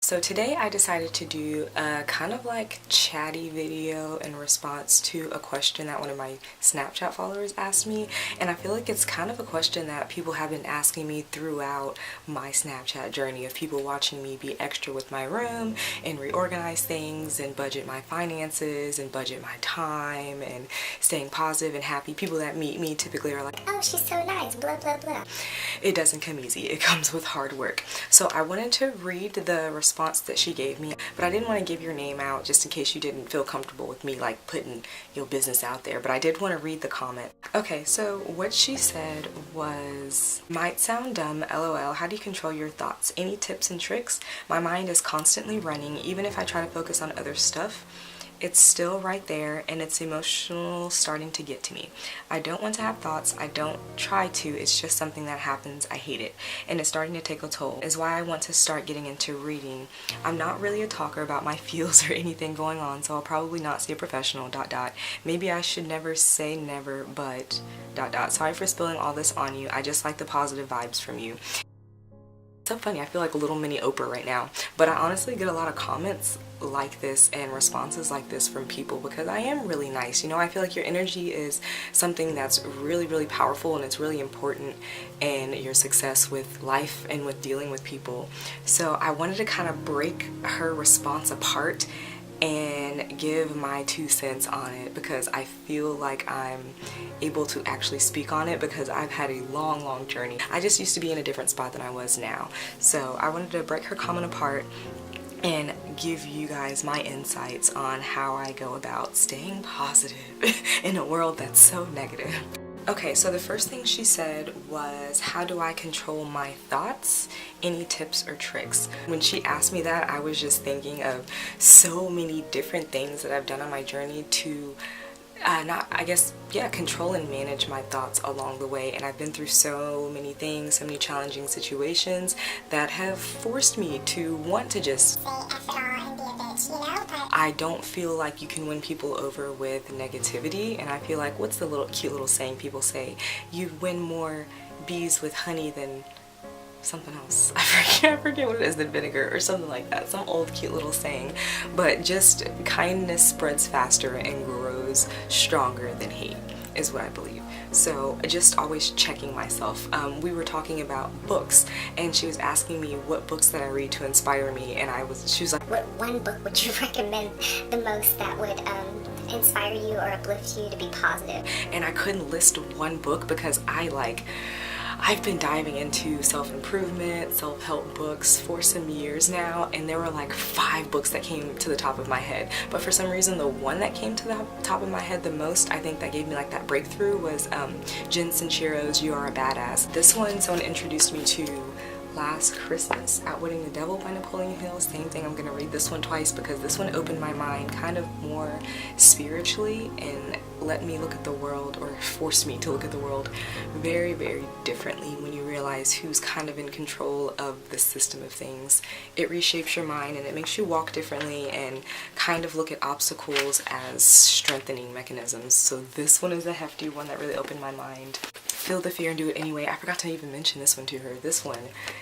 So today I decided to do a kind of like chatty video in response to a question that one of my Snapchat followers asked me, and I feel like it's kind of a question that people have been asking me throughout my Snapchat journey, of people watching me be extra with my room and reorganize things and budget my finances and budget my time and staying positive and happy. People that meet me typically are like, oh, she's so nice, blah blah blah. It doesn't come easy. It comes with hard work. So I wanted to read the response that she gave me, but I didn't want to give your name out just in case you didn't feel comfortable with me like putting your business out there, but I did want to read the comment. Okay, so what she said was, might sound dumb, lol, how do you control your thoughts? Any tips and tricks? My mind is constantly running, even if I try to focus on other stuff. It's still right there and it's emotional starting to get to me. I don't want to have thoughts. I don't try to. It's just something that happens. I hate it. And it's starting to take a toll. Is why I want to start getting into reading. I'm not really a talker about my feels or anything going on, so I'll probably not see a professional, ... Maybe I should never say never, but ... Sorry for spilling all this on you. I just like the positive vibes from you. It's so funny, I feel like a little mini Oprah right now, but I honestly get a lot of comments like this and responses like this from people because I am really nice. You know, I feel like your energy is something that's really powerful and it's really important in your success with life and with dealing with people. So I wanted to kind of break her response apart and give my 2 cents on it because I feel like I'm able to actually speak on it because I've had a long journey. I just used to be in a different spot than I was now. So I wanted to break her comment apart and give you guys my insights on how I go about staying positive in a world that's so negative. Okay, so the first thing she said was, how do I control my thoughts? Any tips or tricks? When she asked me that, I was just thinking of so many different things that I've done on my journey to control and manage my thoughts along the way. And I've been through so many things, so many challenging situations that have forced me to want to just say F it all and be a bitch, you know? But I don't feel like you can win people over with negativity, and I feel like, what's the cute little saying people say? You win more bees with honey than something else. I forget what it is, than vinegar or something like that. Some old cute little saying. But just kindness spreads faster and grows stronger than hate is what I believe. So just always checking myself. We were talking about books and she was asking me what books that I read to inspire me, and she was like, what one book would you recommend the most that would inspire you or uplift you to be positive? And I couldn't list one book because I've been diving into self-improvement, self-help books for some years now, and there were like 5 books that came to the top of my head. But for some reason, the one that came to the top of my head the most, I think that gave me like that breakthrough, was Jen Sincero's You Are a Badass. This one someone introduced me to last Christmas, Outwitting the Devil by Napoleon Hill. Same thing, I'm gonna read this one twice because this one opened my mind kind of more spiritually and let me look at the world, or forced me to look at the world very differently when you realize who's kind of in control of the system of things. It reshapes your mind and it makes you walk differently and kind of look at obstacles as strengthening mechanisms. So this one is a hefty one that really opened my mind. Feel the fear and do it anyway. I forgot to even mention this one to her. This one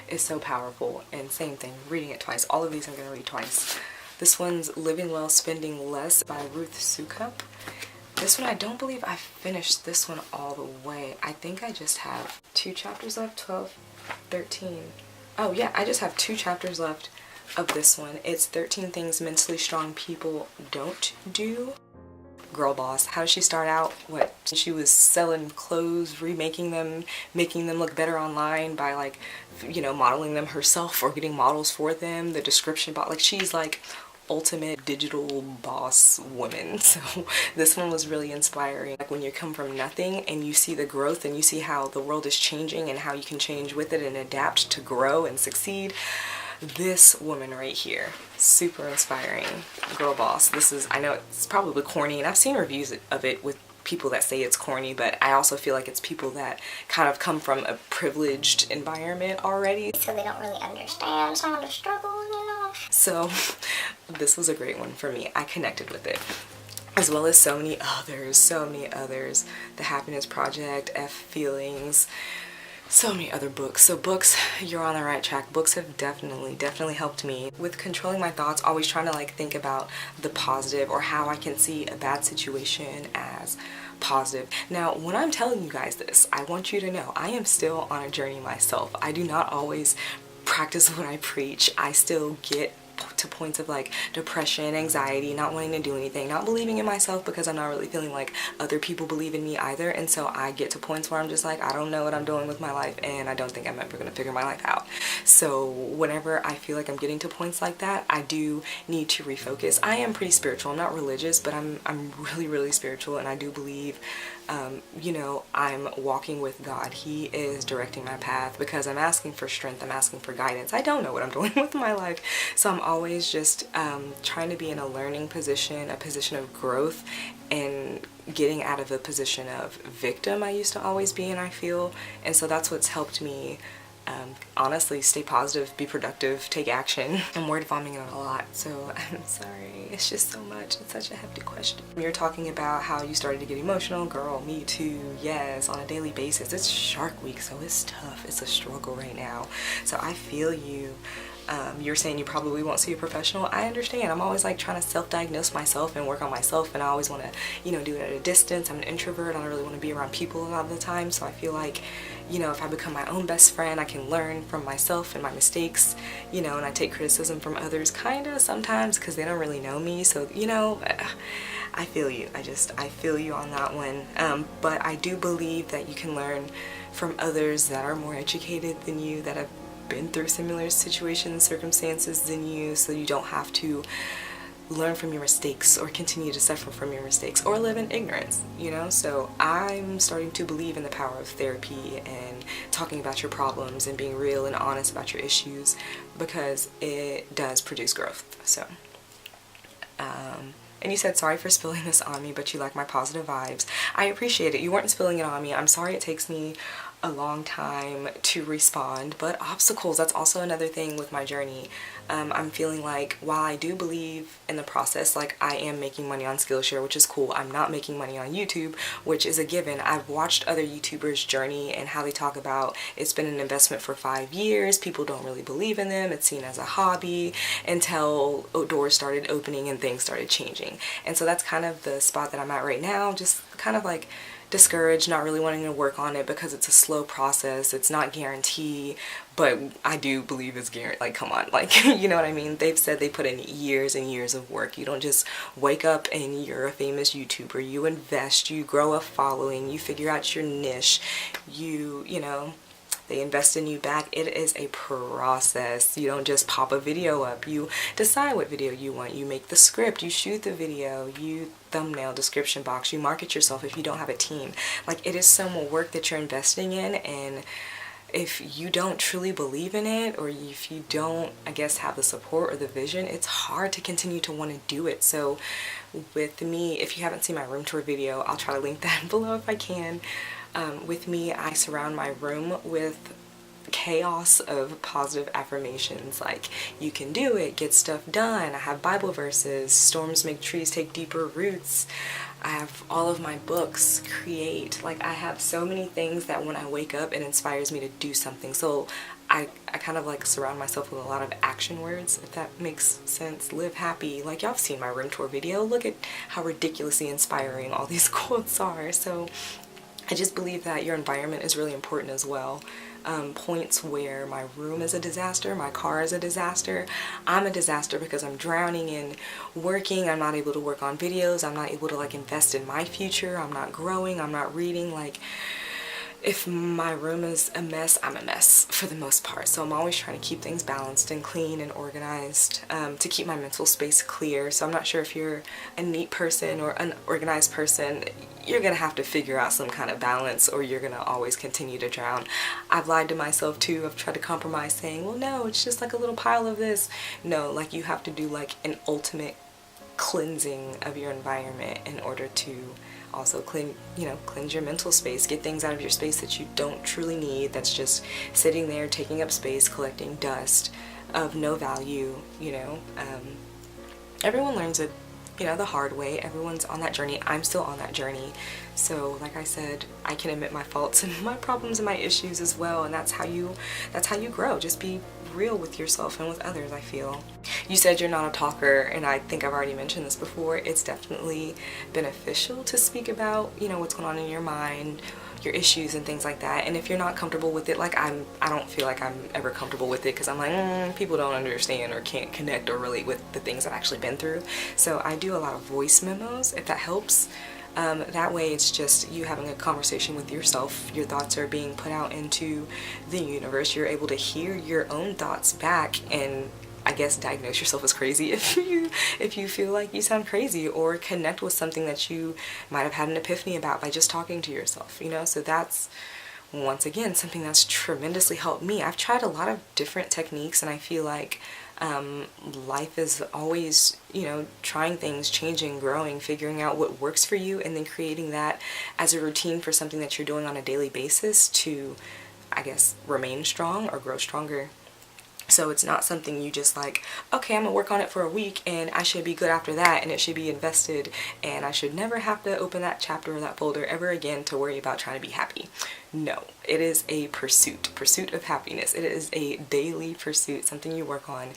is so powerful, and same thing, reading it twice. All of these I'm going to read twice. This one's Living Well, Spending Less by Ruth Soukup. This one, I don't believe I finished this one all the way. I think I just have 2 chapters left, 12, 13. Oh yeah, I just have 2 chapters left of this one. It's 13 Things Mentally Strong People Don't Do. Girl boss. How did she start out? What? She was selling clothes, remaking them, making them look better online by like, you know, modeling them herself or getting models for them. The description bot, like she's like ultimate digital boss woman. So this one was really inspiring. Like when you come from nothing and you see the growth and you see how the world is changing and how you can change with it and adapt to grow and succeed. This woman right here, super inspiring. Girl boss. This is, I know it's probably corny, and I've seen reviews of it with people that say it's corny, but I also feel like it's people that kind of come from a privileged environment already, so they don't really understand some of the struggles, you know. So this was a great one for me. I connected with it, as well as so many others. The Happiness Project, F Feelings, so many other books. So books, you're on the right track. Books have definitely helped me with controlling my thoughts, always trying to like think about the positive or how I can see a bad situation as positive. Now, when I'm telling you guys this, I want you to know I am still on a journey myself. I do not always practice what I preach. I still get to points of like depression, anxiety, not wanting to do anything, not believing in myself because I'm not really feeling like other people believe in me either. And so I get to points where I'm just like, I don't know what I'm doing with my life, and I don't think I'm ever going to figure my life out. So whenever I feel like I'm getting to points like that, I do need to refocus. I am pretty spiritual. I'm not religious, but I'm really spiritual, and I do believe you know, I'm walking with God. He is directing my path because I'm asking for strength. I'm asking for guidance. I don't know what I'm doing with my life. So I'm always just trying to be in a learning position, a position of growth, and getting out of a position of victim I used to always be in, I feel. And so that's what's helped me honestly stay positive, be productive, take action. I'm word vomiting a lot, so I'm sorry. It's just so much. It's such a hefty question. You're talking about how you started to get emotional. Girl, me too. Yes, on a daily basis. It's Shark Week, so it's tough. It's a struggle right now. So I feel you. You're saying you probably won't see a professional. I understand. I'm always like trying to self-diagnose myself and work on myself, and I always want to, you know, do it at a distance. I'm an introvert. I don't really want to be around people a lot of the time, so I feel like, you know, if I become my own best friend, I can learn from myself and my mistakes, you know, and I take criticism from others kind of sometimes because they don't really know me. So, you know, I feel you. I feel you on that one. But I do believe that you can learn from others that are more educated than you, that have been through similar situations, circumstances than you, so you don't have to learn from your mistakes or continue to suffer from your mistakes or live in ignorance, you know? So I'm starting to believe in the power of therapy and talking about your problems and being real and honest about your issues, because it does produce growth. So and you said, sorry for spilling this on me, but you like my positive vibes. I appreciate it. You weren't spilling it on me. I'm sorry it takes me a long time to respond, but obstacles, that's also another thing with my journey. I'm feeling like while I do believe in the process, like I am making money on Skillshare, which is cool. I'm not making money on YouTube, which is a given. I've watched other YouTubers' journey and how they talk about it's been an investment for 5 years. People don't really believe in them. It's seen as a hobby until doors started opening and things started changing. And so that's kind of the spot that I'm at right now, just kind of like discouraged, not really wanting to work on it because it's a slow process. It's not guaranteed, but I do believe it's guaranteed. Like, come on, like, you know what I mean? They've said they put in years and years of work. You don't just wake up and you're a famous YouTuber. You invest, you grow a following, you figure out your niche, you know, they invest in you back. It is a process. You don't just pop a video up. You decide what video you want. You make the script. You shoot the video. You thumbnail, description box. You market yourself if you don't have a team. Like, it is some work that you're investing in, and if you don't truly believe in it, or if you don't, I guess, have the support or the vision, it's hard to continue to want to do it. So with me, if you haven't seen my room tour video, I'll try to link that below if I can. With me, I surround my room with chaos of positive affirmations like, you can do it, get stuff done. I have Bible verses, storms make trees take deeper roots. I have all of my books, create. Like, I have so many things that when I wake up, it inspires me to do something. So I kind of like surround myself with a lot of action words, if that makes sense. Live happy. Like, y'all have seen my room tour video. Look at how ridiculously inspiring all these quotes are. So I just believe that your environment is really important as well. Points where my room is a disaster, my car is a disaster. I'm a disaster because I'm drowning in working. I'm not able to work on videos. I'm not able to like invest in my future. I'm not growing. I'm not reading. Like, if my room is a mess, I'm a mess for the most part. So I'm always trying to keep things balanced and clean and organized, to keep my mental space clear. So I'm not sure if you're a neat person or an organized person, you're gonna have to figure out some kind of balance, or you're gonna always continue to drown. I've lied to myself too. I've tried to compromise, saying, well, no, it's just like a little pile of this. No, like, you have to do like an ultimate cleansing of your environment in order to also cleanse your mental space, get things out of your space that you don't truly need, that's just sitting there taking up space, collecting dust of no value, you know. Everyone learns it you know, the hard way. Everyone's on that journey. I'm still on that journey. So like I said, I can admit my faults and my problems and my issues as well, and that's how you grow. Just be real with yourself and with others, I feel. You said you're not a talker, and I think I've already mentioned this before. It's definitely beneficial to speak about, you know, what's going on in your mind, your issues and things like that. And if you're not comfortable with it, like I don't feel like I'm ever comfortable with it, because I'm like, people don't understand or can't connect or relate with the things I've actually been through. So I do a lot of voice memos, if that helps. That way it's just you having a conversation with yourself. Your thoughts are being put out into the universe. You're able to hear your own thoughts back and, I guess, diagnose yourself as crazy if you feel like you sound crazy, or connect with something that you might have had an epiphany about by just talking to yourself, you know. So that's, once again, something that's tremendously helped me. I've tried a lot of different techniques, and I feel like life is always, you know, trying things, changing, growing, figuring out what works for you, and then creating that as a routine for something that you're doing on a daily basis to, I guess, remain strong or grow stronger. So it's not something you just like, okay, I'm gonna work on it for a week and I should be good after that, and it should be invested, and I should never have to open that chapter or that folder ever again to worry about trying to be happy. No, it is a pursuit of happiness. It is a daily pursuit, something you work on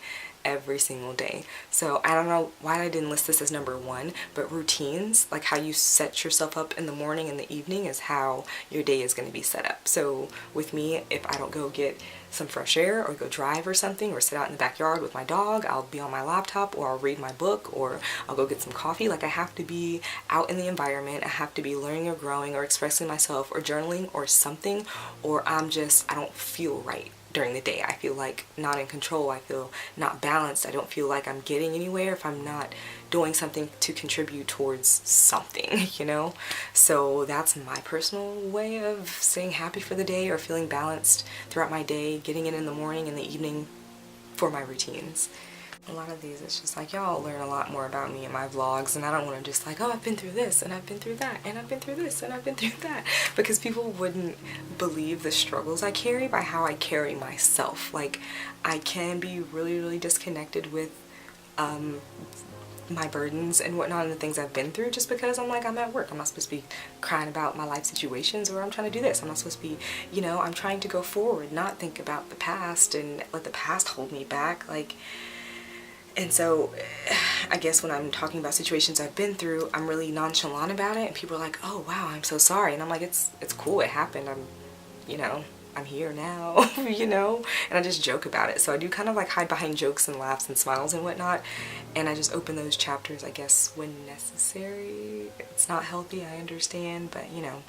every single day. So I don't know why I didn't list this as number one, but routines, like how you set yourself up in the morning and the evening, is how your day is going to be set up. So with me, if I don't go get some fresh air or go drive or something, or sit out in the backyard with my dog, I'll be on my laptop, or I'll read my book, or I'll go get some coffee. Like, I have to be out in the environment. I have to be learning or growing or expressing myself or journaling or something, or I don't feel right during the day. I feel like not in control. I feel not balanced. I don't feel like I'm getting anywhere if I'm not doing something to contribute towards something, you know? So that's my personal way of staying happy for the day, or feeling balanced throughout my day, getting it in the morning and the evening for my routines. A lot of these, it's just like, y'all learn a lot more about me in my vlogs, and I don't want to just like, oh, I've been through this, and I've been through that, and I've been through this, and I've been through that, because people wouldn't believe the struggles I carry by how I carry myself. Like, I can be really, really disconnected with my burdens and whatnot, and the things I've been through, just because I'm like, I'm at work. I'm not supposed to be crying about my life situations, or I'm trying to do this. I'm not supposed to be, you know, I'm trying to go forward, not think about the past and let the past hold me back. Like, and so I guess when I'm talking about situations I've been through, I'm really nonchalant about it, and people are like, oh wow, I'm so sorry. And I'm like, it's cool, it happened. I'm here now, you know, and I just joke about it. So I do kind of like hide behind jokes and laughs and smiles and whatnot, and I just open those chapters, I guess, when necessary. It's not healthy, I understand, but you know,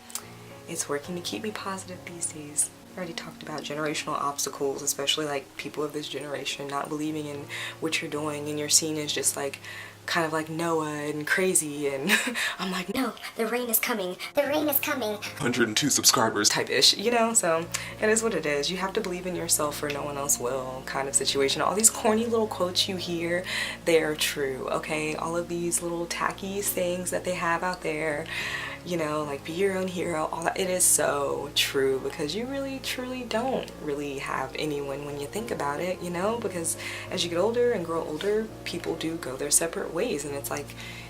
it's working to keep me positive these days. I already talked about generational obstacles, especially like people of this generation not believing in what you're doing, and you're seen as just like kind of like Noah and crazy, and I'm like, no, the rain is coming, the rain is coming, 102 subscribers type ish, you know. So it is what it is. You have to believe in yourself or no one else will, kind of situation. All these corny little quotes you hear, they are true, okay? All of these little tacky things that they have out there, you know, like be your own hero, all that, it is so true, because you really truly don't really have anyone when you think about it, you know, because as you get older and grow older, people do go their separate ways, and it's like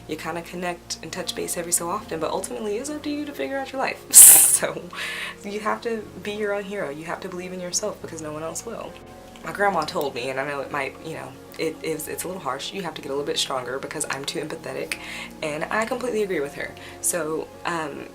you kind of connect and touch base every so often, but ultimately it's up to you to figure out your life. So you have to be your own hero. You have to believe in yourself, because no one else will. My grandma told me, and I know it might, you know, it's a little harsh, you have to get a little bit stronger, because I'm too empathetic, and I completely agree with her. So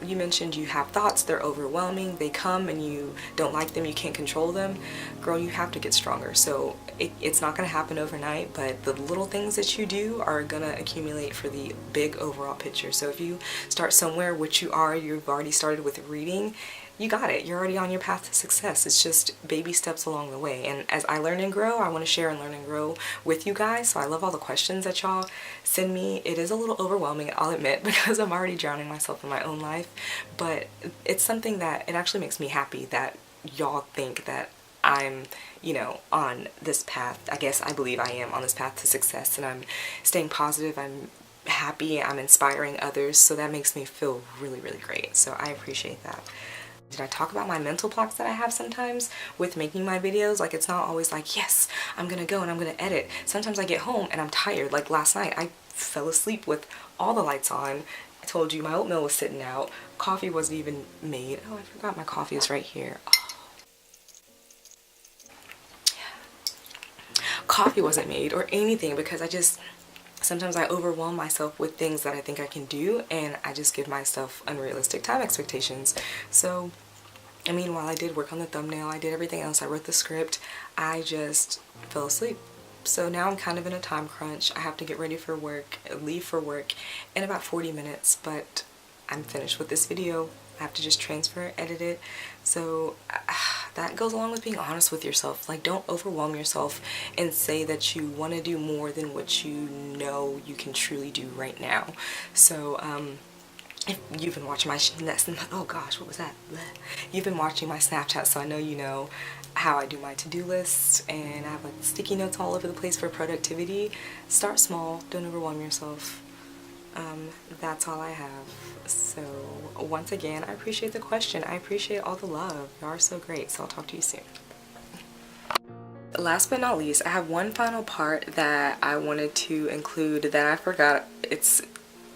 you mentioned you have thoughts, they're overwhelming, they come and you don't like them, you can't control them. Girl, you have to get stronger. So it's not going to happen overnight, but the little things that you do are going to accumulate for the big overall picture. So if you start somewhere, which you've already started with reading, you got it. You're already on your path to success. It's just baby steps along the way. And as I learn and grow, I want to share and learn and grow with you guys. So I love all the questions that y'all send me. It is a little overwhelming, I'll admit, because I'm already drowning myself in my own life. But it's something that it actually makes me happy that y'all think that I'm, you know, on this path. I guess I believe I am on this path to success, and I'm staying positive. I'm happy. I'm inspiring others. So that makes me feel really, really great. So I appreciate that. Did I talk about my mental blocks that I have sometimes with making my videos? Like, it's not always like, yes, I'm gonna go and I'm gonna edit. Sometimes I get home and I'm tired. Like last night, I fell asleep with all the lights on. I told you my oatmeal was sitting out. Coffee wasn't even made. Oh, I forgot my coffee is right here. Oh. Coffee wasn't made or anything because sometimes I overwhelm myself with things that I think I can do, and I just give myself unrealistic time expectations. So, I mean, while I did work on the thumbnail, I did everything else, I wrote the script, I just fell asleep. So now I'm kind of in a time crunch. I have to get ready for work, leave for work in about 40 minutes, but I'm finished with this video. I have to just transfer, edit it. So that goes along with being honest with yourself. Like, don't overwhelm yourself and say that you want to do more than what you know you can truly do right now. So if you've been watching my oh gosh, what was that? You've been watching my Snapchat, so I know you know how I do my to-do list, and I have like sticky notes all over the place for productivity. Start small, don't overwhelm yourself. That's all I have. So once again, I appreciate the question. I appreciate all the love. You are so great. So I'll talk to you soon. Last but not least, I have one final part that I wanted to include that I forgot. It's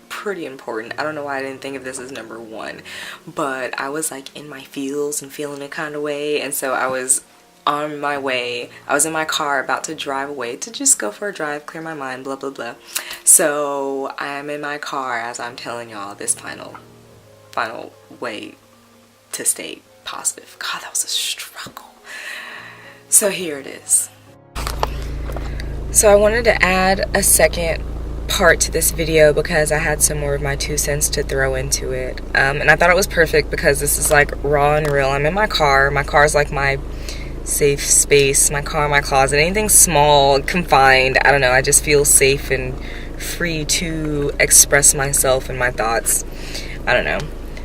pretty important. I don't know why I didn't think of this as number one, but I was like in my feels and feeling a kind of way, and so I was on my way. I was in my car about to drive away to just go for a drive, clear my mind, blah blah blah. So I'm in my car as I'm telling y'all this final way to stay positive. God, that was a struggle. So here it is. So I wanted to add a second part to this video because I had some more of my 2 cents to throw into it, and I thought it was perfect because this is like raw and real. I'm in my car. My car is like my safe space. My car, my closet, anything small, confined, I don't know, I just feel safe and free to express myself and my thoughts. I don't know.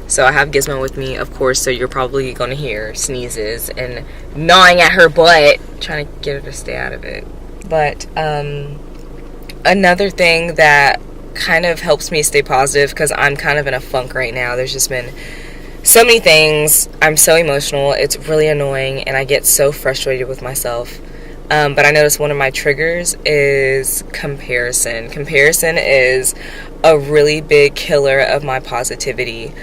So I have Gizmo with me, of course, so you're probably gonna hear sneezes and gnawing at her butt, trying to get her to stay out of it. But another thing that kind of helps me stay positive, because I'm kind of in a funk right now. There's just been so many things. I'm so emotional. It's really annoying, and I get so frustrated with myself. But I noticed one of my triggers is comparison. Comparison is a really big killer of my positivity,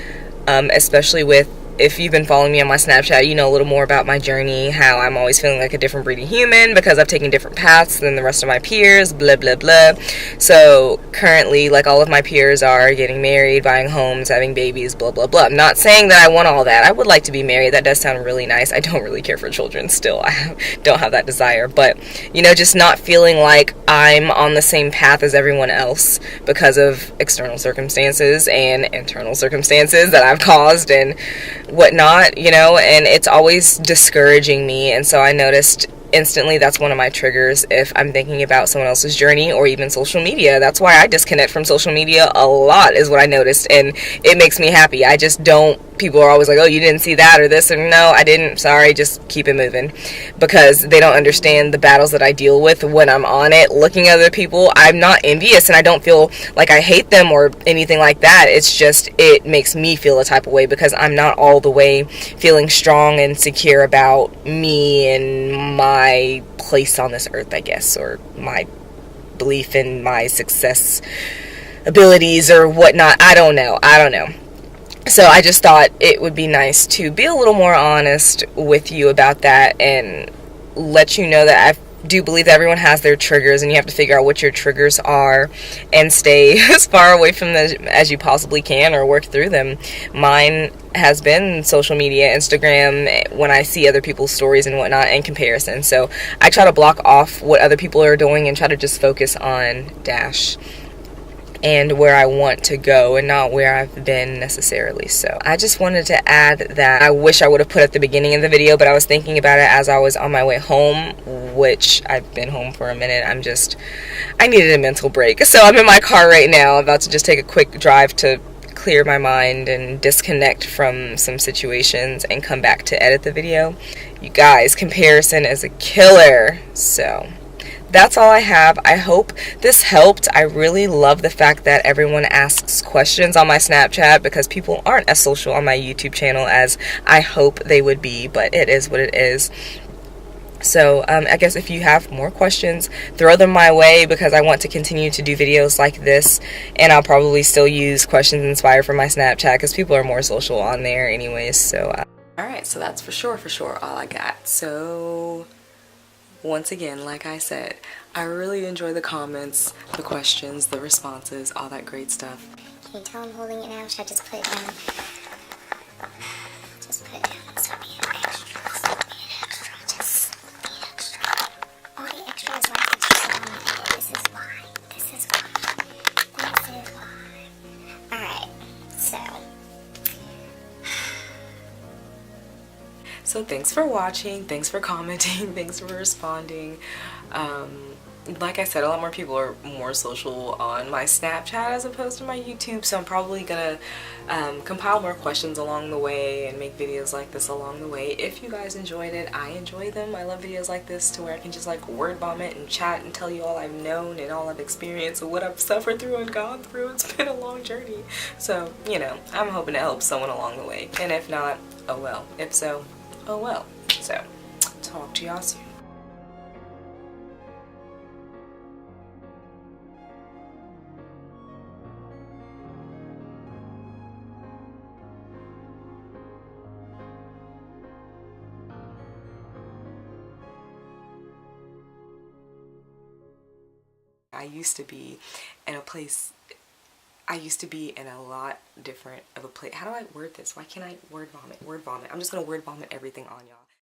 especially with, if you've been following me on my Snapchat, you know a little more about my journey, how I'm always feeling like a different breed of human because I've taken different paths than the rest of my peers, blah, blah, blah. So currently, like, all of my peers are getting married, buying homes, having babies, blah, blah, blah. I'm not saying that I want all that. I would like to be married. That does sound really nice. I don't really care for children still. I don't have that desire. But, you know, just not feeling like I'm on the same path as everyone else because of external circumstances and internal circumstances that I've caused and whatnot, you know, and it's always discouraging me. And so I noticed instantly that's one of my triggers if I'm thinking about someone else's journey or even social media. That's why I disconnect from social media a lot, is what I noticed, and it makes me happy. I just don't, people are always like, oh, you didn't see that or this, or no, I didn't, sorry, just keep it moving, because they don't understand the battles that I deal with when I'm on it, looking at other people. I'm not envious, and I don't feel like I hate them or anything like that. It's just, it makes me feel a type of way because I'm not all the way feeling strong and secure about me and my place on this earth, I guess, or my belief in my success abilities or whatnot. I don't know. So I just thought it would be nice to be a little more honest with you about that and let you know that I do believe that everyone has their triggers, and you have to figure out what your triggers are and stay as far away from them as you possibly can, or work through them. Mine has been social media, Instagram, when I see other people's stories and whatnot, and comparison. So I try to block off what other people are doing and try to just focus on Dash and where I want to go and not where I've been necessarily. So I just wanted to add that. I wish I would have put at the beginning of the video, but I was thinking about it as I was on my way home, which I've been home for a minute. I needed a mental break. So I'm in my car right now, about to just take a quick drive to clear my mind and disconnect from some situations and come back to edit the video. You guys, comparison is a killer. So that's all I have. I hope this helped. I really love the fact that everyone asks questions on my Snapchat, because people aren't as social on my YouTube channel as I hope they would be, but it is what it is. So I guess if you have more questions, throw them my way, because I want to continue to do videos like this, and I'll probably still use questions inspired from my Snapchat, because people are more social on there anyways. So alright, so that's for sure all I got. So once again, like I said, I really enjoy the comments, the questions, the responses, all that great stuff. Can you tell I'm holding it now? Should I just put it down? Just put it down. This would be an extra. This would be an extra. Just be an extra. All the extras like to just on it. This is why. This is why. This is why. Alright, so thanks for watching, thanks for commenting, thanks for responding. Like I said, a lot more people are more social on my Snapchat as opposed to my YouTube, so I'm probably gonna compile more questions along the way and make videos like this along the way. If you guys enjoyed it, I enjoy them. I love videos like this, to where I can just like word vomit and chat and tell you all I've known and all I've experienced and what I've suffered through and gone through. It's been a long journey. So, you know, I'm hoping to help someone along the way. And if not, oh well. If so, oh well. So, talk to y'all soon. I used to be in a place, I used to be in a lot different of a place. How do I word this? Why can't I word vomit? Word vomit. I'm just going to word vomit everything on y'all.